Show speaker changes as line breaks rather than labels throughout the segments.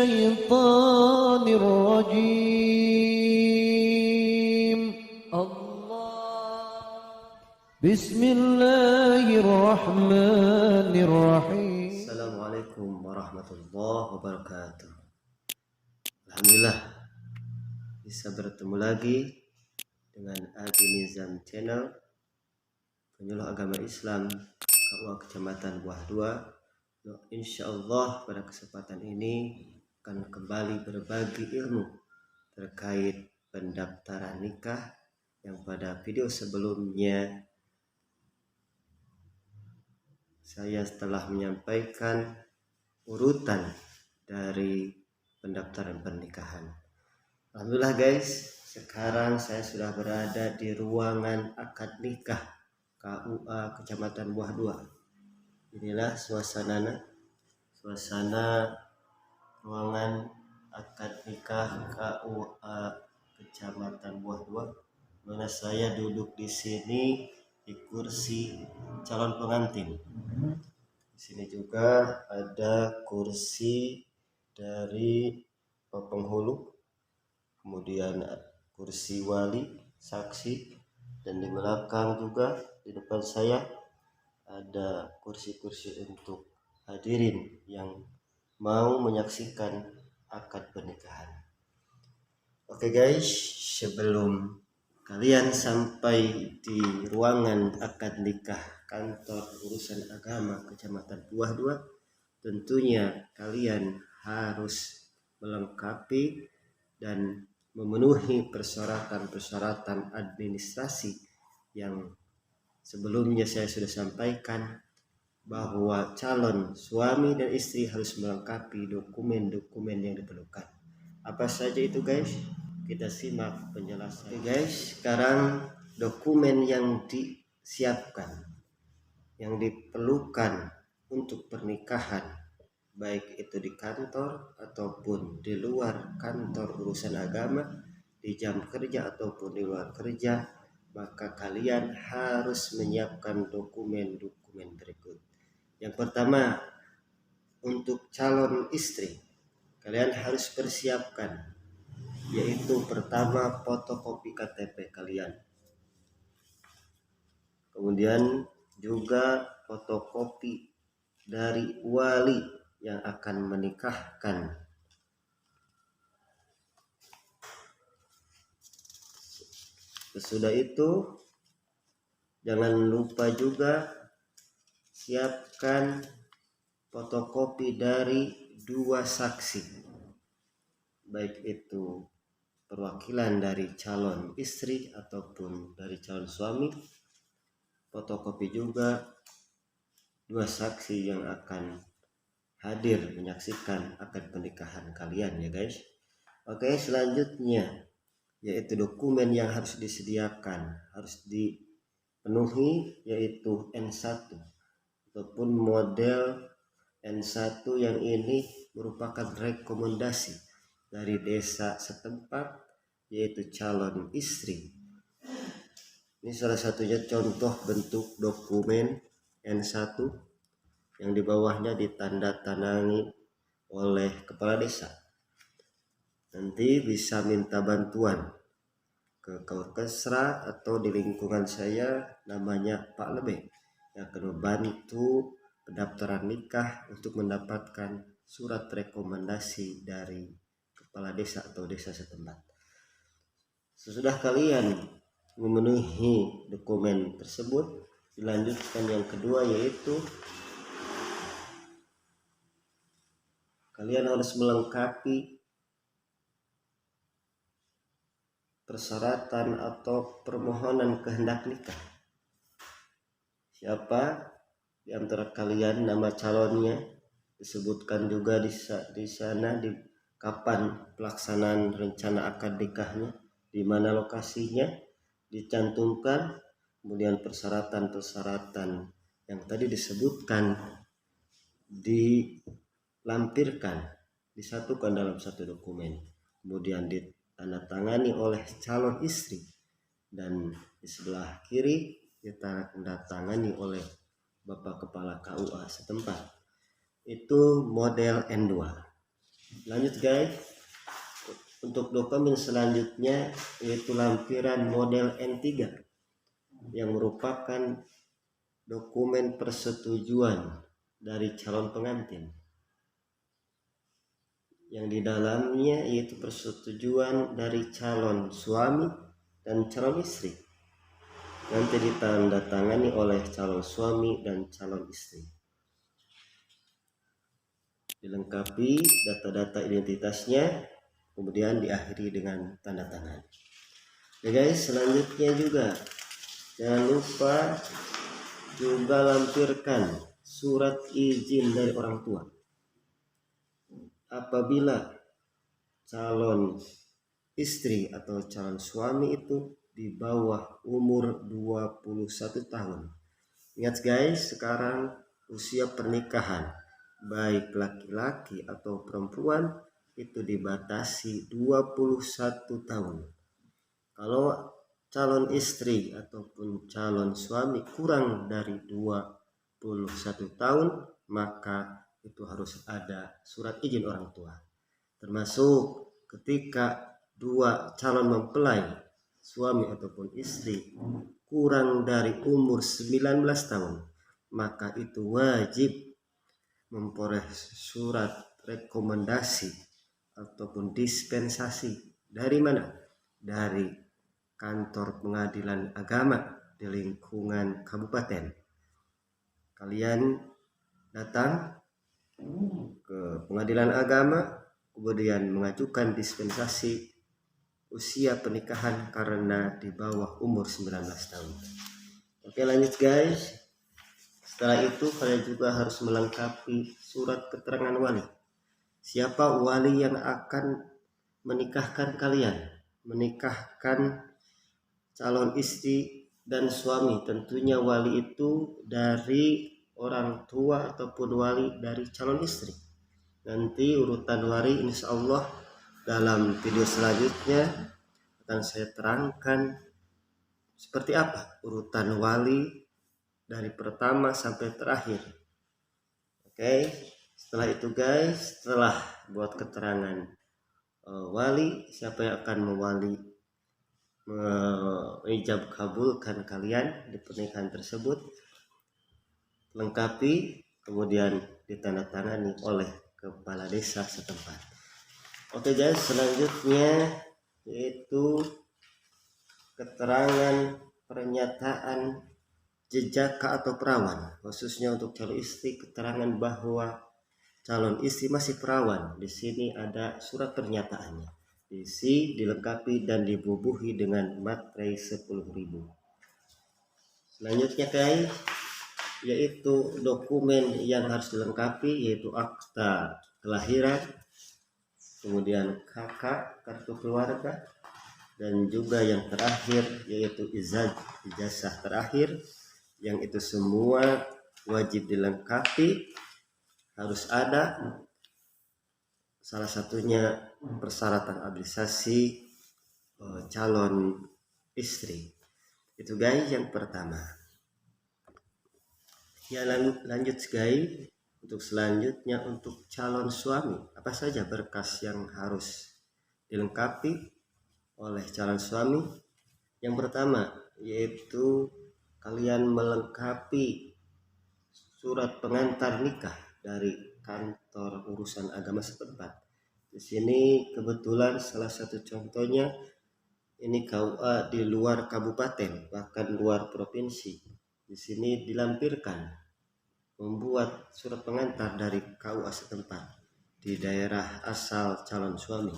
الشيطان الرجيم. الله. بسم الله الرحمن الرحيم.
Assalamualaikum warahmatullahi wabarakatuh. Alhamdulillah bisa bertemu lagi dengan Adi Nizam Channel, penyuluh agama Islam KUA Kecamatan Buah 2. Insya Allah pada kesempatan ini akan kembali berbagi ilmu terkait pendaftaran nikah yang pada video sebelumnya saya telah menyampaikan urutan dari pendaftaran pernikahan. Alhamdulillah guys, sekarang saya sudah berada di ruangan akad nikah KUA Kecamatan Buah 2. Inilah suasana ruangan akad nikah KUA Kecamatan Buah 2, mana saya duduk di sini di kursi calon pengantin. Di sini juga ada kursi dari penghulu, kemudian kursi wali, saksi, dan di belakang juga di depan saya ada kursi-kursi untuk hadirin yang mau menyaksikan akad pernikahan. Oke guys, sebelum kalian sampai di ruangan akad nikah kantor urusan agama Kecamatan Buah 2, tentunya kalian harus melengkapi dan memenuhi persyaratan administrasi yang sebelumnya saya sudah sampaikan, bahwa calon suami dan istri harus melengkapi dokumen-dokumen yang diperlukan. Apa saja itu guys? Kita simak penjelasan. Oke guys, sekarang dokumen yang disiapkan, yang diperlukan untuk pernikahan, baik itu di kantor ataupun di luar kantor urusan agama, di jam kerja ataupun di luar kerja, maka kalian harus menyiapkan dokumen-dokumen berikut. Yang pertama, untuk calon istri, kalian harus persiapkan, yaitu pertama fotokopi KTP kalian, kemudian juga fotokopi dari wali yang akan menikahkan. Sesudah itu jangan lupa juga siapkan fotokopi dari 2 saksi, baik itu perwakilan dari calon istri ataupun dari calon suami. Fotokopi juga 2 saksi yang akan hadir menyaksikan akad pernikahan kalian ya guys. Oke, selanjutnya yaitu dokumen yang harus disediakan, harus dipenuhi, yaitu N1 ataupun model N1 yang ini merupakan rekomendasi dari desa setempat, yaitu calon istri. Ini salah satunya contoh bentuk dokumen N1 yang di bawahnya ditandatangani oleh kepala desa. Nanti bisa minta bantuan ke Kaurkesra atau di lingkungan saya namanya Pak Lebe, yang akan membantu pendaftaran nikah untuk mendapatkan surat rekomendasi dari kepala desa atau desa setempat. Sesudah kalian memenuhi dokumen tersebut, dilanjutkan yang kedua, yaitu kalian harus melengkapi persyaratan atau permohonan kehendak nikah. Siapa di antara kalian nama calonnya, disebutkan juga di sana di kapan pelaksanaan rencana akad nikahnya, di mana lokasinya dicantumkan, kemudian persyaratan-persyaratan yang tadi disebutkan dilampirkan, disatukan dalam satu dokumen, kemudian ditandatangani oleh calon istri, dan di sebelah kiri ditandatangani oleh Bapak Kepala KUA setempat. Itu model N2. Lanjut guys, untuk dokumen selanjutnya yaitu lampiran model N3 yang merupakan dokumen persetujuan dari calon pengantin, yang di dalamnya yaitu persetujuan dari calon suami dan calon istri, nanti ditandatangani oleh calon suami dan calon istri, dilengkapi data-data identitasnya, kemudian diakhiri dengan tanda tangan. Oke guys, selanjutnya juga jangan lupa juga lampirkan surat izin dari orang tua. Apabila calon istri atau calon suami itu di bawah umur 21 tahun. Ingat guys, sekarang usia pernikahan baik laki-laki atau perempuan itu dibatasi 21 tahun. Kalau calon istri ataupun calon suami kurang dari 21 tahun, maka itu harus ada surat izin orang tua. Termasuk ketika dua calon mempelai, suami ataupun istri, kurang dari umur 19 tahun, maka itu wajib memperoleh surat rekomendasi ataupun dispensasi dari mana? Dari kantor pengadilan agama di lingkungan kabupaten. Kalian datang ke pengadilan agama, kemudian mengajukan dispensasi usia pernikahan karena di bawah umur 19 tahun. Oke, lanjut guys. Setelah itu kalian juga harus melengkapi surat keterangan wali. Siapa wali yang akan menikahkan kalian? Menikahkan calon istri dan suami. Tentunya wali itu dari orang tua ataupun wali dari calon istri. Nanti urutan wali insya Allah dalam video selanjutnya akan saya terangkan seperti apa urutan wali dari pertama sampai terakhir. Oke, setelah itu guys, setelah buat keterangan wali, siapa yang akan mewali ijab kabulkan kalian di pernikahan tersebut, lengkapi kemudian ditandatangani oleh kepala desa setempat. Oke guys, selanjutnya yaitu keterangan pernyataan jejaka atau perawan, khususnya untuk calon istri, keterangan bahwa calon istri masih perawan. Di sini ada surat pernyataannya, diisi, dilengkapi dan dibubuhi dengan materai 10.000. Selanjutnya guys, yaitu dokumen yang harus dilengkapi yaitu akta kelahiran, kemudian kakak, kartu keluarga, dan juga yang terakhir yaitu ijazah terakhir, yang itu semua wajib dilengkapi, harus ada. Salah satunya persyaratan administrasi calon istri. Itu guys yang pertama. Ya, lanjut guys. Untuk selanjutnya untuk calon suami, apa saja berkas yang harus dilengkapi oleh calon suami? Yang pertama yaitu kalian melengkapi surat pengantar nikah dari kantor urusan agama setempat. Di sini kebetulan salah satu contohnya ini KUA di luar kabupaten, bahkan luar provinsi. Di sini dilampirkan membuat surat pengantar dari KUA setempat di daerah asal calon suami.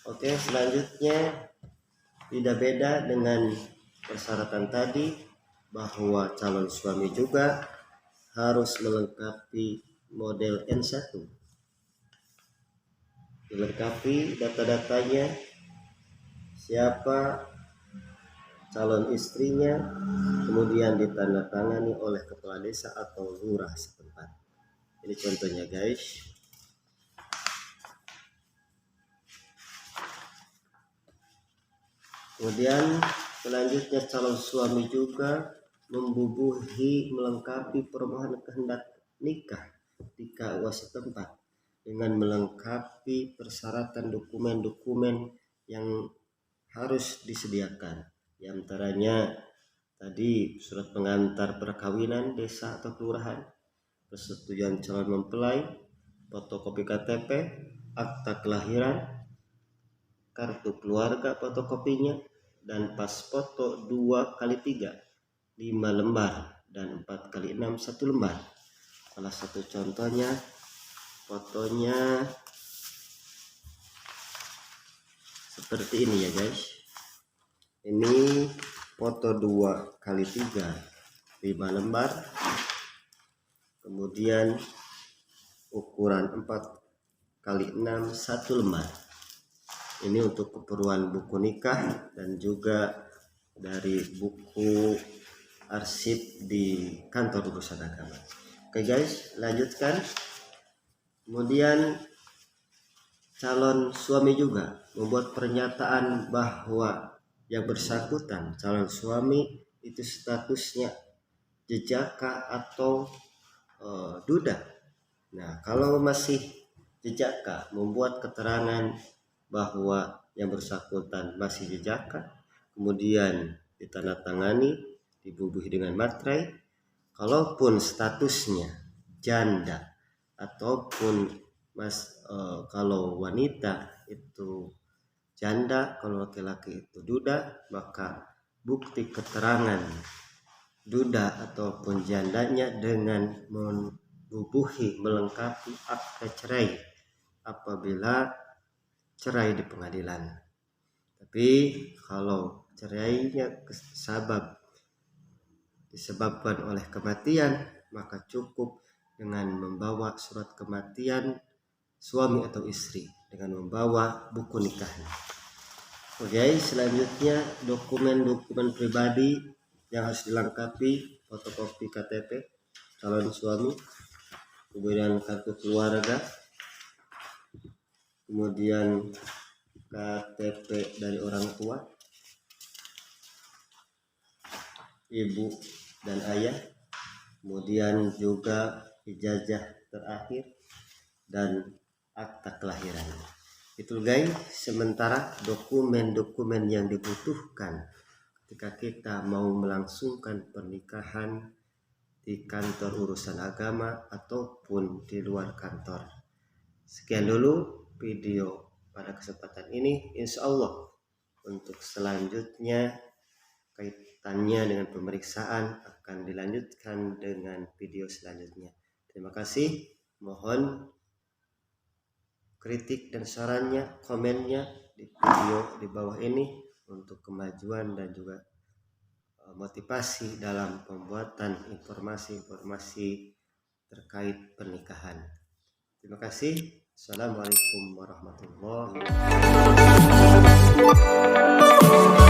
Oke, selanjutnya tidak beda dengan persyaratan tadi, bahwa calon suami juga harus melengkapi model N1, dilengkapi data-datanya, siapa calon istrinya, kemudian ditandatangani oleh kepala desa atau lurah setempat. Ini contohnya guys. Kemudian selanjutnya calon suami juga melengkapi permohonan kehendak nikah di KUA setempat. dengan melengkapi persyaratan dokumen-dokumen yang harus disediakan. Di antaranya tadi surat pengantar perkawinan desa atau kelurahan, persetujuan calon mempelai, fotokopi KTP, akta kelahiran, kartu keluarga fotokopinya, dan pas foto 2x3 5 lembar dan 4x6 1 lembar. Salah satu contohnya fotonya seperti ini ya guys. Ini foto 2x3 5 lembar, kemudian ukuran 4x6 1 lembar. Ini untuk keperluan buku nikah dan juga dari buku arsip di kantor urusan agama. Oke guys, lanjutkan. Kemudian calon suami juga membuat pernyataan bahwa yang bersangkutan calon suami itu statusnya jejaka atau duda. Nah, kalau masih jejaka, membuat keterangan bahwa yang bersangkutan masih jejaka, kemudian ditandatangani, dibubuhi dengan materai. Kalaupun statusnya janda ataupun kalau wanita itu janda, kalau laki-laki itu duda, maka bukti keterangan duda ataupun jandanya dengan membubuhi melengkapi akta cerai apabila cerai di pengadilan. Tapi kalau cerainya disebabkan oleh kematian, maka cukup dengan membawa surat kematian suami atau istri dengan membawa buku nikahnya. Oke, selanjutnya dokumen-dokumen pribadi yang harus dilengkapi: fotokopi KTP calon suami, kemudian kartu keluarga, kemudian KTP dari orang tua, ibu dan ayah, kemudian juga ijazah terakhir dan akta kelahiran. Itu guys, sementara dokumen-dokumen yang dibutuhkan ketika kita mau melangsungkan pernikahan di kantor urusan agama ataupun di luar kantor. Sekian dulu video pada kesempatan ini. Insya Allah untuk selanjutnya kaitannya dengan pemeriksaan akan dilanjutkan dengan video selanjutnya. Terima kasih. Mohon kritik dan sarannya, komennya di video di bawah ini untuk kemajuan dan juga motivasi dalam pembuatan informasi-informasi terkait pernikahan. Terima kasih. Assalamualaikum warahmatullahi wabarakatuh.